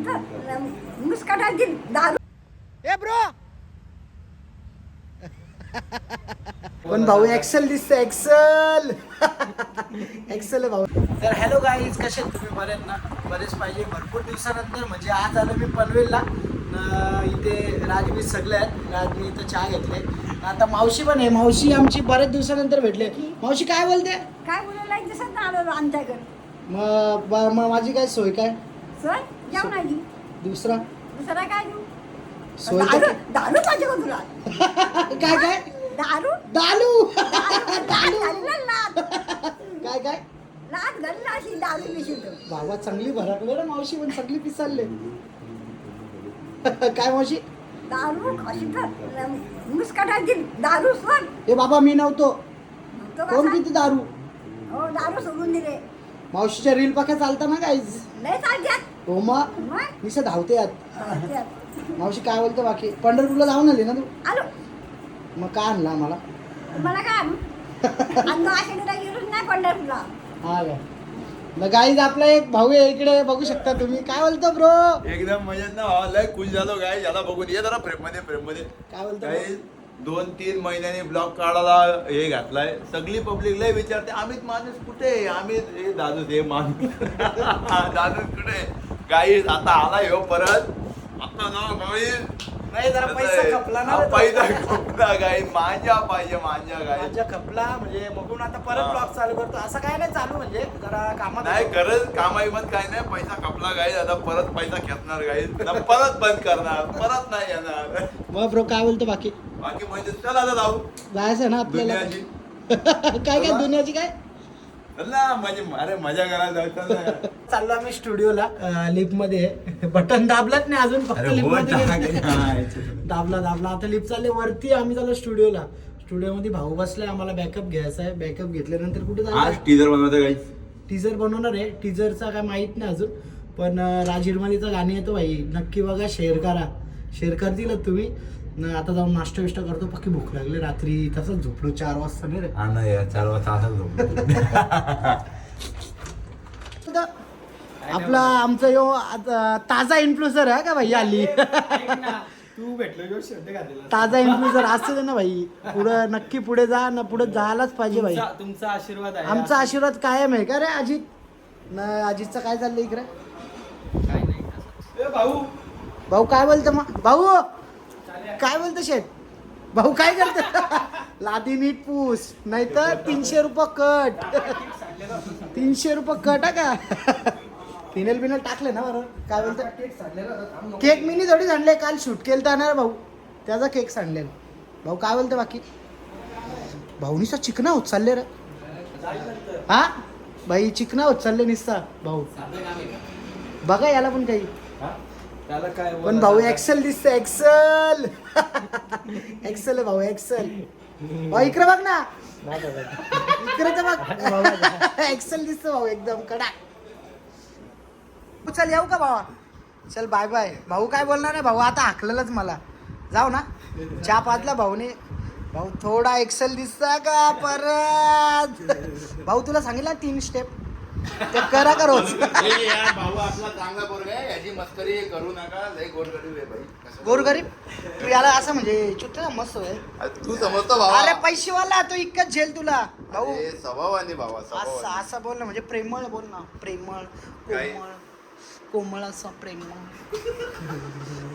मुस्कटाची दारू. ए ब्रो पण भाऊ एक्सेल दिसतं एक्सेल एक्सेल आहे भाऊ. तर हॅलो गाईज, कसे आहेत तुम्ही? बरे आहेत ना? बरेच पाहिजे. भरपूर दिवसानंतर म्हणजे आज आलो मी पनवेलला. इथे राजबी सगळे आहेत. राजबी इथं चहा घेतले. आता मावशी पण आहे. मावशी आमची बरेच दिवसानंतर भेटले. मावशी काय बोलते? काय बोलायला दिसत ना आलो आमच्याकडे. मग माझी काय सोय काय? सर जेवण आली. दुसरा काय देऊ? सोय दारू तर- दारू पाहिजे का तुला? काय काय दारू दालू लाद काय काय लाद घालला अशी दारू पिशील तर. बाबा चांगली भरकले ना मावशी, पण सगळी पिसालले. काय मावशी? दारू अशी तर मुस्कटाची दारू सर. ए बाबा मी नव्हतो. तो कोण कसा? किती दारू? हो दारू सोडून दिले. मावशीच्या रील पाक्या चालता ना गाईज. लय चालत्यात. हो मग मग मी धावते यात. चालत्यात. मावशी काय बोलते बाकी? पंढरपूरला जाऊन आली ना तू? आलो मग काय आणला आम्हाला? तुम्हाला काय आणू? आणि तो आषाढीला गेलोच नाही पंढरपूरला. हा काय मग गाईज, आपला एक भाऊ आहे इकडे, बघू शकता तुम्ही. काय बोलतो ब्रो? एकदम मजेत ना भावा, लय खुश झालो काय याला बघून. ये जरा प्रेम मध्ये काय बोलतो काही 2-3 महिन्यांनी ब्लॉग काढायला हे घातलाय. सगळी पब्लिक लय विचारते अमित माणूस कुठे? अमित हे दादू दे माणूस दादू कुठे? गाई आता आला हो परत. आता ना गाई नाही जरा पैसा खपला ना रे तो. पैसा खपला गाई. माझ्या पाहिजे गाई. माझ्या खपला म्हणजे बघून आता परत हा. ब्लॉग चालू करतो. असं काय नाही चालू, म्हणजे जरा कामात नाही होतो. गरज कामाईमत काय नाही. पैसा खपला गाई. आता परत पैसा खेचणार गाई. परत बंद करणार. परत नाही येणार. मग ब्रो काय बोलतो बाकी? बाकी म्हणजे चल आता जाऊ जायचं ना आपल्याला. दुनियाची. काय काय दुनियाची काय? चल ना म्हणजे अरे मजा करायला जायचं ना. चाललो आम्ही स्टुडिओला. लिफ्ट मध्ये बटन दाबलंच नाही अजून, फक्त अरे लिफ्ट हो मध्ये टाक. गेलो. हा, दाबला आता लिफ्ट चालले वरती. आम्ही चाललो स्टुडिओला. स्टुडिओ मध्ये भाऊ बसलाय, आम्हाला बॅकअप घ्यायचा आहे. बॅकअप घेतल्यानंतर कुठे आज जायचं? टीजर बनवायचं गाईस. टीजर बनवणार आहे. टीजरचा काय माहित नाही अजून, पण राजहिरमालीचं गाणी येतो भाई, नक्की बघा. शेअर करा. शेअर करतील तुम्ही. आता जाऊन नाश्ता विष्टा करतो. पक्की भूक लागली. रात्री तसंच झोपलो 4 वाजता नाही रे. हा ना यार 4 वाजता आपला आमचा यो ताजा इन्फ्लुएन्सर आहे का भाई? आली तू भेटलो शब्द घातलेला. ताजा इन्फ्लुएन्सर असते ना भाई. पुढं नक्की पुढे जा ना, पुढे जायलाच पाहिजे भाई. तुमचा आशीर्वाद आहे. आमचा आशीर्वाद कायम आहे का रे अजित? ना अजितचं काय चाललंय इकडे? काय नाही. ए भाऊ भाऊ काय बोलतो मग? भाऊ काय बोलतो शेठ? भाऊ काय करतो? लादी नीट पूस, नाहीतर 300 रुपये कट. 300 रुपये कट आहे का? फिनेल टाकले ना बरोबर. काय बोलतो? केक मिनी थोडी सांडले. काल शूट केलं तर ना भाऊ, त्याचा केक सांडले. भाऊ काय बोलतो बाकी? भाऊ निसा चिकना होत चालले रे. हा भाई चिकना होत चालले निस्ता भाऊ. बघा याला पण काही. त्याला काय पण भाऊ एक्सेल दिसत एक्सेल. एक्सेल आहे भाऊ एक्सेल. भाऊ इकडे बघ ना. इकडे तर बघ. एक्सेल दिसत भाऊ एकदम कडा. चल येऊ का भावा? चल बाय बाय. भाऊ काय बोलणार आहे? भाऊ आता हाकलेलंच मला. जाऊ ना. चहा पाजला भाऊने. भाऊ थोडा एक्सेल दिसता का परत? भाऊ तुला सांगितलं 3 स्टेप ते करा का रोज? भाऊ आपला चांगला पोरगा आहे. याची मस्करी करू नका. लय गोरगरीब आहे भाई. गोरगरीब तू याला असं म्हणजे चुट्टा मस्त आहे. तू समजतो भावा. अरे पैसेवाला तो इतकंच झेल तुला भाऊ. अरे, स्वभावाने भावा असं स्वभावाने. असं बोल ना, म्हणजे प्रेमळ बोल ना. प्रेमळ काय? कोमळ कोमळ असं प्रेमळ.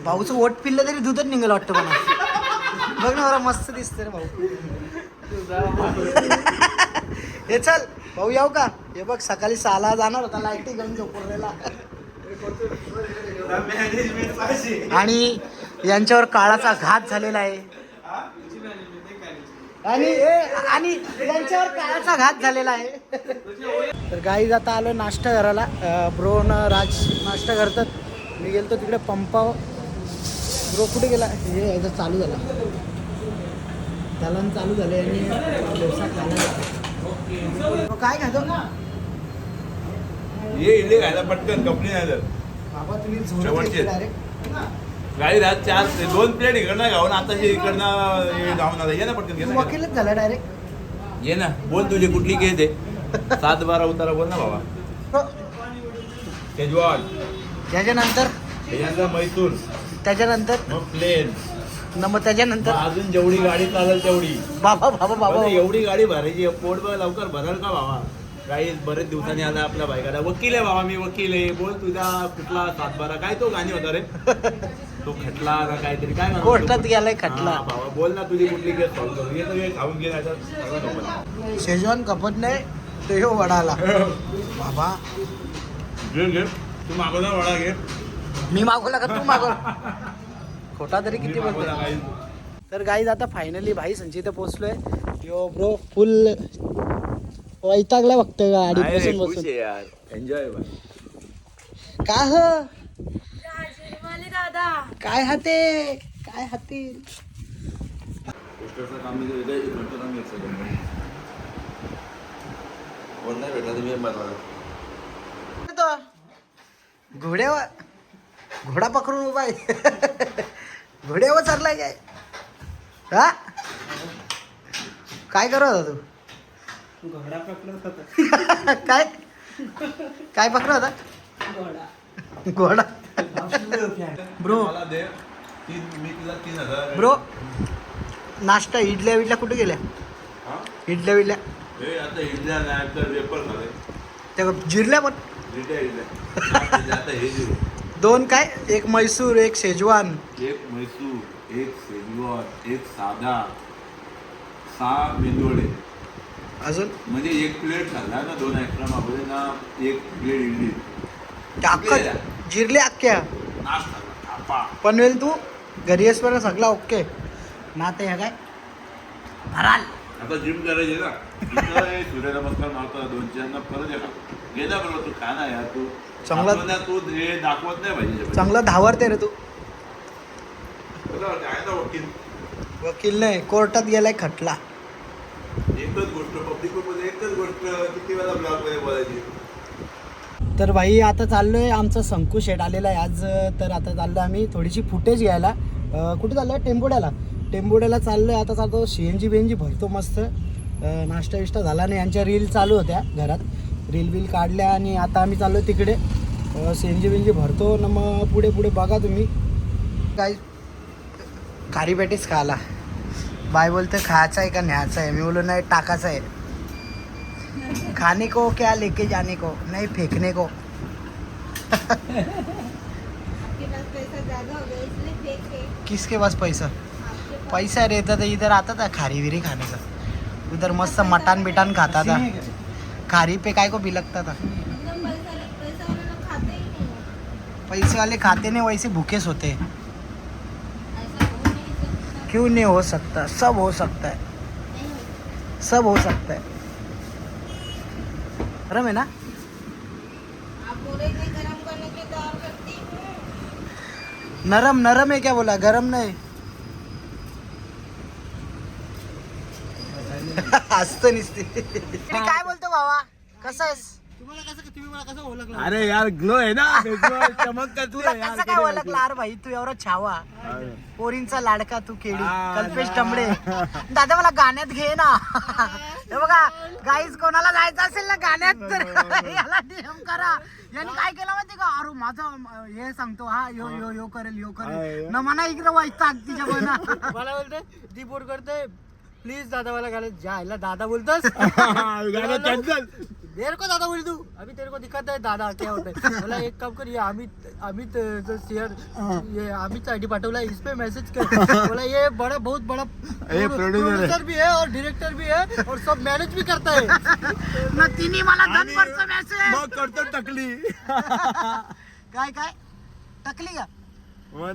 भाऊचं ओट पिल्लं तरी दूधच निघालं वाटतं मला. बघ ना बरं मस्त दिसते रे भाऊ. हे चल भाऊ येऊ का? हे बघ सकाळी 6ला जाणार होता. लाईटी घेऊन झोपवलेला. आणि यांच्यावर काळाचा घात झालेला आहे. आणि यांच्यावर काळाचा घात झालेला आहे. तर गाईज आता आलो नाश्ता करायला. ब्रो न राज नाश्ता करतात. मी गेलतो तिकडे पंपावर. ब्रो कुठे गेला? हे याचा चालू झाला. त्याला चालू झाले आणि डोसा खायला. काय खातो ना? ये इडली खायला पटकन कंपनी नाही तर. बाबा तुम्ही शेवटचे. डायरेक्ट गाडी रात 2 प्लेट इकडनं खाऊन आता इकडनं जाऊन आला. ये ना पटकन. घे ना. वकीलच झाला डायरेक्ट. ये ना. बोल तुझी कुठली केस आहे? 7-12 उतारा बोल ना बाबा. शेजवान. त्याच्यानंतर त्याच्यानंतर मैसूर, त्याच्यानंतर मग प्लेन, मग त्याच्यानंतर अजून जेवढी गाडी चालेल तेवढी. बाबा बाबा बाबा अरे एवढी गाडी भरायची, पोट बघ लवकर भराल का बाबा? काही बरेच दिवसांनी आला आपल्या बायकाला. वकील आहे बाबा, मी वकील आहे. बोल तुझा कुठला सातबारा काय तो गाणी होता रे, तो खटला का काहीतरी काय म्हणतो? कोर्टात गेलाय खटला. हा, बाबा बोल ना, तुझी कुठली केस सॉल्व करू. हे तर खाऊन घे, नाहीतर सगळं नको. शेजवान कपत नाही ते हो वडाला. बाबा घे घे, तू मागवला वडा घे. मी मागवला का तू मागव? खोटा तरी किती मागवला बोलतो. काही. तर गाईज आता फायनली भाई संचित पोहोचलोय. यो ब्रो फुल वैतागला फक्त गाडी नाही रे, बसून खुश बसून. आहे यार, एन्जॉय. का ह दादा काय हाते काय हाते पोस्टरचं काम मी घरचं काम घ्यायचं कंपनी. कोण नाही भेटला तुम्ही बनवायला. घोड्यावर घोडा पकडून उभा आहे. घोड्यावर चाललाय काय? हा काय करत होता तू? घोडा पकडत होता. काय काय पकडत होता? घोडा. ब्रो मला दे मी तुला 3000. ब्रो नाश्ता इडल्या विडल्या कुठे गेल्या? हा? इडल्या विडल्या हे आता इडल्या नाही तर वेपर झाले. त्या जिरल्या पण इडल्या आता हे जे 2 काय? एक मैसूर एक शेजवान. एक मैसूर, एक शेजवान, एक साधा, 6 मेंदवडे. अजून म्हणजे 1 प्लेट झाला ना, 2 एक्स्ट्रा मागवले ना, 1 प्लेट इडली. त्या अख्खा जिरल्या अख्ख्या. नाश झाला थापा. पनवेल तू घरी येसपर्यंत सगळा ओके ना. ते ह्या काय भराल. आता जिम करायची ना, इथं सूर्यनमस्कार मारतो 2-4 परत येणार. गेला बरोबर तू खा ना यार. तू चांगला- आपल्याला तू हे दाखवत नाही पाहिजे. चांगला धावरते रे तू. काय ना वकील, वकील नाही कोर्टात गेलाय खटला. एकच गोष्ट पब्लिक मध्ये, एकच गोष्ट किती वेळा ब्लॉग मध्ये बोलायची. तर भाई आता चाललोय, आमचा संकू शेट आलेला आहे आज. तर आता चाललोय आम्ही थोडीशी फुटेज घ्यायला. कुठे चाललोय? टेंबोड्याला चाललोय. आता चालतो CNG बेंजी भरतो मस्त. नाश्ता विष्टा झाला नाही. यांच्या रील चालू होत्या घरात, रील बिल काढल्या आणि आता आम्ही चाललोय तिकडे CNG बेंजी भरतो ना. मग पुढे पुढे बघा तुम्ही काय. खारी पॅटीस खायला बाय बोलते खायचा आहे का न्यायचा आहे? मी बोलो नाही टाकायचा आहे. खाने को क्या लेके जाने को, नहीं फेंकने को. आपके पास पैसा ज्यादा हो गया इसलिए फेंके. किसके पास पैसा? आपके पास पैसा रहता तो इधर आता था खारी विरी खाने का. उधर मस्त मटान बिटान खाता था. खारी पे काय को भी लगता था. मतलब पैसा वाले लोग खाते ही नहीं है. पैसे वाले खाते नहीं, वैसे भूखे सोते हैं. ऐसा हो नहीं सकता. क्यों नहीं हो सकता? सब हो सकता है, नहीं हो सकता. सब हो सकता है. गरम है ना? आप बोल रहे थे गरम करने के तो और करती हूँ. नरम नरम है क्या बोला? गरम नहीं. हसतो निसते. काय बोलतो बाबा? कसा आहेस? अरे यार ग्लो आहे ना, चमक तुला कसं काय ओळखला? अरे भाई तू एवढा छावा, पोरींचा लाडका तू केडी, कल्पेश टंबडे. दादा मला गाण्यात घे ना. हे बघा गाईज, कोणाला जायचं असेल ना गाण्यात तर याला DM करा. यांनी काय केलं माहिती का? अरे माझं हे सांगतो, हा यो यो यो करेल यो करेल ना. म्हणा इकडे वैताग तिच्या बना. मला बोलते दीपोर करते प्लीज दादा वाला गाणे जायला. दादा बोलतोस मेरे को दादा बोली तू अभी तेरे को दिक्कत है दादा क्या होता है. मला एक काम कर, ये अमित शेअर ये अमित आईडी पाठवला, इस पे मैसेज कर. बोला ये बड़ा बहुत बड़ा प्रोड्यूसर भी है और डायरेक्टर भी है और सब मैनेज भी करता है ना. तिने मला धनभरचा मेसेज मग करतो टकली. काय काय टकली का?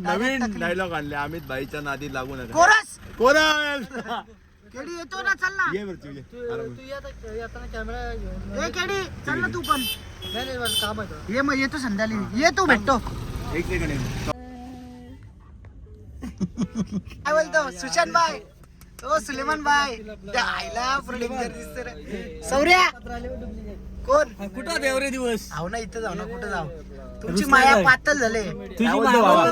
नवीन डायलॉग आणले, अमित भाईच्या नादी लागू नका. कोरस कोण केडी येतो ना, चल ना. ये बरं तुझे. तू येताना कॅमेरा केडी चल ना तू पण. नाही नाही काम आहे. ये मग येतो संध्याकाळी, ये तू भेटतो. एक सेकंड. काय बोलतो सुशांत भाई? ओ सुलेमान भाई, त्या आईला प्रोड्युसर दिसतो रे. सौर्या कोण? कुठं एवढे दिवस? आहो ना, इथं जाऊ ना. कुठं जाऊ? तुमची माया पातळ झाले. तुझी आवडलं बाबा.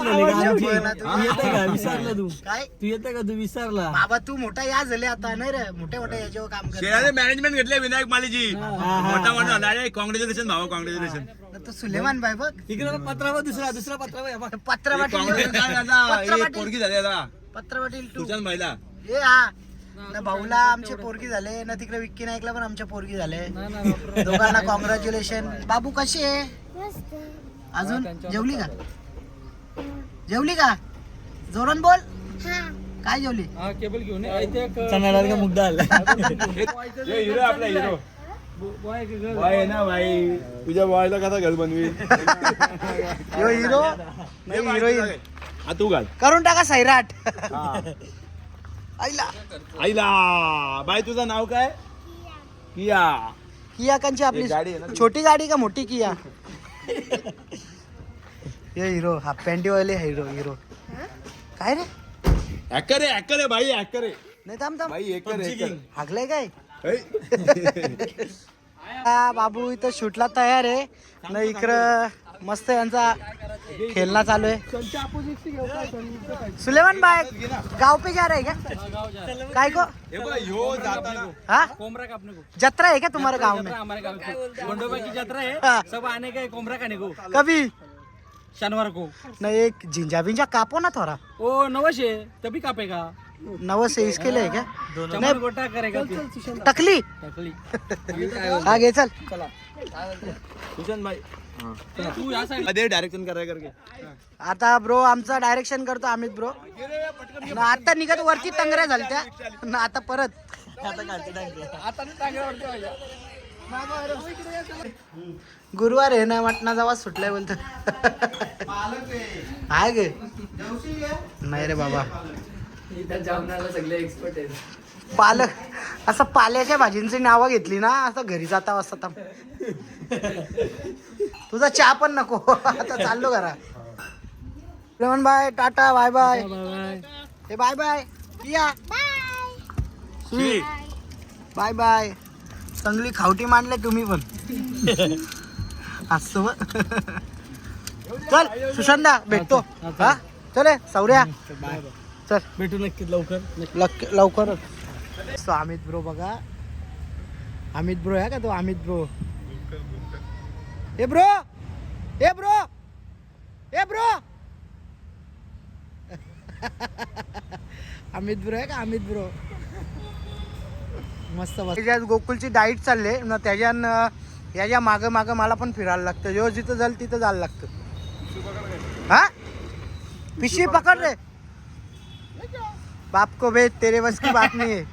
विसरला तू काय तू येतं का तू विसरला बाबा तू मोठा या झाले आता नाही रे मोठ्या मोठ्या याच्यावर काम कर. शेराने मॅनेजमेंट घेतले विनायक मालीजी मोठा मोठा कॉंग्रॅच्युलेशन भावा कॉंग्रॅच्युलेशन. तू सुलेमान बाई बघ इकडे पत्रावा दुसरा पत्रावा पत्र वाटील पोरगी झाली आता पत्र वाटील तू तुझ्याच महिला. ए हा ना भाऊला आमचे पोरगी झाले ना तिकडे विक्की नाईकला पण आमच्या पोरगी झाले. दोघांना कॉंग्रॅच्युलेशन. बाबू कशी आहे अजून जेवली का जोरान बोल काय जेवली. केबल घेऊन चणाडाळ का मुद्दा आला हे हिरो आपला हिरो बॉय आहे ना भाई. तुझ्या बॉयला कसा घर बनवी हिरो हिरोईन हा तू घाल करून टाका सैराट. आईला आईला बाई तुझं नाव काय. किया किया कंची आपली एक गाडी आहे ना ती. छोटी गाडी का मोठी किया. हे हिरो हाफ पॅन्टी वाले हिरो काय रे हॅकर आहे भाई हॅकर आहे नाही थांब थांब भाई हॅकर हागलंय काय. हा, बाबू इथं शूटला तयार आहे ना. इकडं मस्त यांचा खेळणं चालू आहे. सुलेमान बाय गाव पे जा रहे क्या काय को ह्यो जाताना हाँ कोमरा कापने को जत्रा है क्या तुम्हारे गांव में. हमारे गाँव में गोंडोबा की यात्रा हाँ। है सब आने का है कोमरा खाने को कभी शनिवार को नहीं एक झिंझा विंझा कापो ना थोड़ा ओ नवश है तभी कापेगा नवस है इसके लिए है क्या चमन गोटा करेगा टकली टकली आगे चल. सुशांत भाई तू या साइड अरे डायरेक्शन करायला करके आता ब्रो आमचा डायरेक्शन करतो अमित ब्रो. ना आता निघत वरती तंगऱ्या झालत्या ना आता परत गुरुवार आहे ना मटणा जावा सुटलाय बोलत. आहे गे नाही रे बाबा सगळे एक्सपर्ट आहे पालक असं पाल्याच्या भाजींची नावं घेतली ना असं घरी जाता वाजता. तुझा चहा पण नको आता चाललो घरा. Raman bye tata bye bye हे बाय बाय या बाय बाय. चांगली खावटी मांडले तुम्ही पण असं चल सुशांता भेटतो हा चले सौर्या चल भेटू नक्की लवकर लवकरच. सो अमित ब्रो बघा अमित ब्रो आहे का तो अमित ब्रो. ए ब्रो ए ब्रो ए ब्रो अमित ब्रो आहे का अमित ब्रो मस्त मस्त. गोकुलची डाईट चालले ना त्याच्यान याच्या मागं मागं मला पण फिरायला लागतं. जो जिथं जाईल तिथं जायला लागतं. हा पिशवी पकड रे बाप को भेज तेरे बस की बात नहीं है.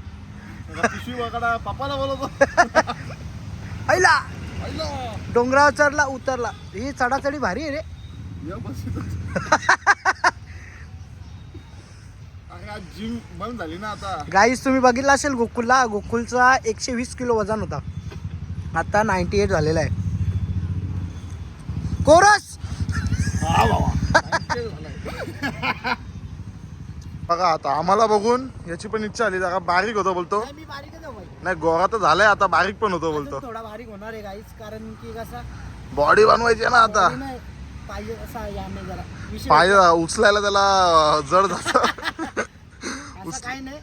पप्पाला बोलवतो ऐला डोंगरावर चढला उतरला. ही चढाचढी भारी आहे रे. जिम बंद झाली ना आता. गाईस तुम्ही बघितलं असेल गोकुलला गोकुलचा 120 किलो वजन होता आता 98 झालेला आहे. कोरस बघा आता आम्हाला बघून याची पण इच्छा आली जरा बारीक होतो बोलतो. मी बारीक आहे भाई. नाही गोरा तर झालाय आता बारीक पण होतो बोलतो. थोडा बारीक होणार आहे गाईस कारण की कसा बॉडी बनवायची आहे ना आता. नाही पाहिजे असा याने जरा विषय पाय उचलायला त्याला जड जात. असं काही नाही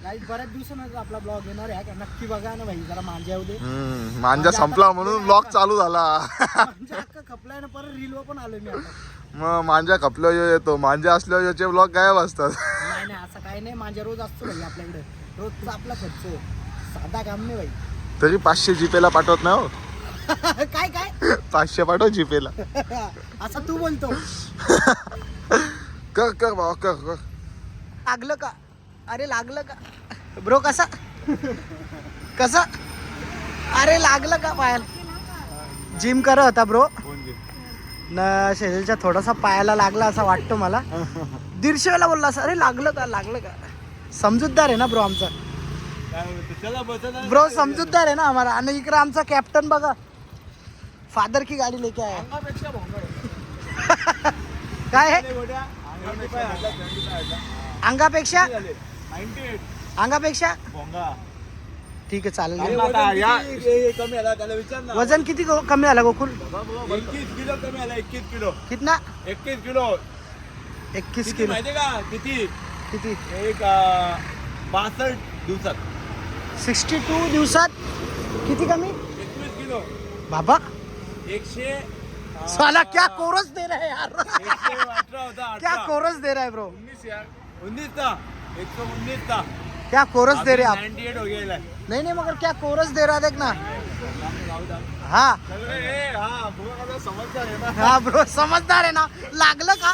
गाईस. बऱ्याच दिवसानंतर आपला ब्लॉग येणार आहे नक्की बघा ना भाई. जरा मांजा येऊ दे. मांजा संपला म्हणून ब्लॉग चालू झाला. मांजा अख्खा खपलाय ना परत रीलवर पण आलो मी आता. मग मांजा खपल्यावर येतो मांजा असल्यावर याचे ब्लॉग गायब असतात. नाही नाही असं काही नाही. मांजा रोज असतो भाई आपल्याकडे. रोजचा आपला खर्च साधा काम नाही भाई. तरी 500 जीपेला पाठवत नाही हो. काय काय 500 पाठव जीपेला. असं तू बोलतो. कर कर बाबा कर कर. लागलं का अरे लागलं का ब्रो कसा कसा अरे लागलं का पायाला. जिम करत होता ब्रो न शेजारच्या थोडासा पायाला लागला असा वाटतो मला. 150 वेळा बोलला असं अरे लागलं का. समजूतदार आहे ना ब्रो आमचा. ब्रो समजूतदार आहे ना हमारा. आणि इकडे आमचा कॅप्टन बघा फादर की गाडी लेके आया. काय आहे अंगापेक्षा ठीक आहे चालेल आणि घे. आता हे कमी आला त्याला विचार ना. वजन किती कमी आला गोकुल? 21 किलो कमी आला. 21 किलो. कितना? 21 किलो. 21 किती किलो. माहितीये का किती? किती? एक 62 दिवसात 62 दिवसात किती कमी 21 किलो. बाबा? 100 साला क्या कोरस दे रहा है यार. 118 होता. क्या 18. कोरस दे रहा है ब्रो. 19 यार. 19 था. 119 था. क्या कोरस दे रहे आप. 98 हो गया. नहीं नहीं मगर क्या कोरस दे रहा देख ना. हाँ हाँ समजदार है ना. हाँ ब्रो समजदार आहे ना. लागलं का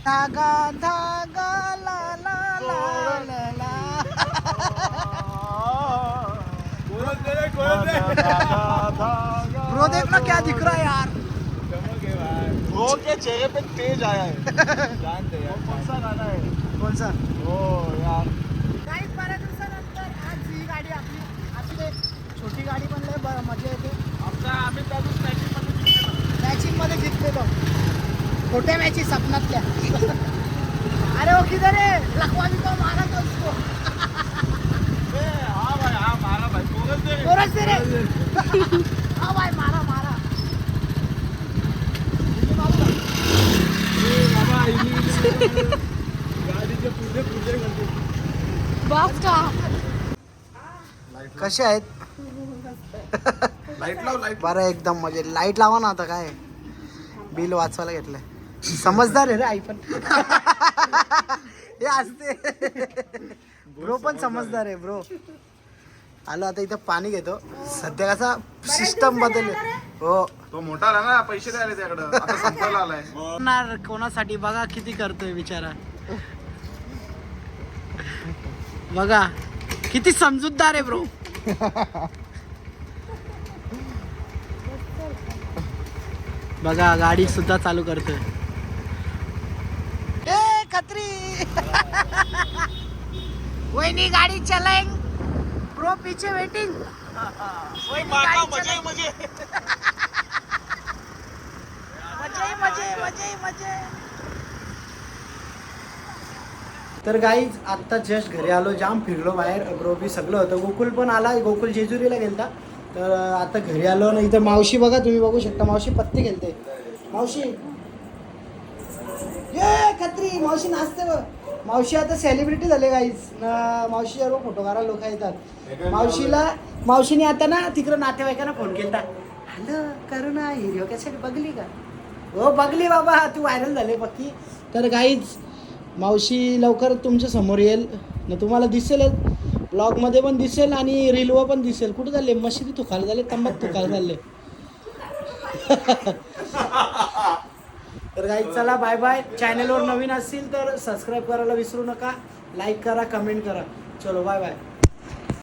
धागा धागा ला ला ला ला ला. ब्रो देख ना क्या दिख रहा है यार. ब्रो के चेहरे पे तेज आया है. जानते यार कौन सा गाना है. कौन सा? हो यार. काही 12 दिवसानंतर आज ही गाडी आपली असू दे. छोटी गाडी पण लय मजा येते. आम्ही त्यातून मॅचिंग मध्ये जिंकलेलो. छोट्या मॅची सपनातल्या. अरे ओ किधर है लखवानी को मारा तो उसको. हा भाई हा मारा भाई कोरस दे रे. हा भाई मारा मारा. गाडीचे पुढे करते. कसे आहेत? लाईट लाव लाईट. बरं एकदम म्हणजे लाईट लावा ना आता काय बिल वाचवायला घेतलंय. समजदार आहे रे आई पण. हे असते ब्रो पण समजदार आहे ब्रो. आलो आता इथं पाणी घेतो. सध्या कसा सिस्टम बदलले. हो तो मोठा आला ना पैसे द्यायला त्याकडं आता संपायला आलाय. कोणासाठी बघा किती करतोय बिचारा. बघा किती समजूतदार आहे ब्रो. बघा गाडी सुद्धा चालू करतोय. ए खत्री. वहिनी गाडी चलाएंग. ब्रो पीछे वेटिंग. मजे. तर गाईज आत्ता जस्ट घरी आलो. जाम फिरलो बाहेर. ब्रो बी सगळं होतं. गोकुल पण आला. गोकुल जेजुरीला गेलता. तर आता घरी आलो ना. इथं मावशी बघा तुम्ही बघू शकता. मावशी पत्ती खेळते. मावशी ये खत्री. मावशी नाचते बघ. मावशी आता सेलिब्रिटी झाले गाईज. मावशी सर्व फोटो काढायला लोक येतात. मावशीने आता ना तिकडं नातेवाईकांना फोन केला. हॅलो करुणा हिरो कॅसेट बघली का. हो बघली बाबा. तू व्हायरल झाले पक्की. तर गाईज मावशी लवकर तुमच्या समोर येईल ना. तुम्हाला दिसेलच. ब्लॉगमध्ये पण दिसेल आणि रीलवर पण दिसेल. कुठे झाले मशिदी तुखायला झाले. तंबाखू तुखायला झाले. तर गाईज चला बाय बाय. चॅनलवर नवीन असतील तर सबस्क्राईब करायला विसरू नका. लाईक करा कमेंट करा. चलो बाय बाय.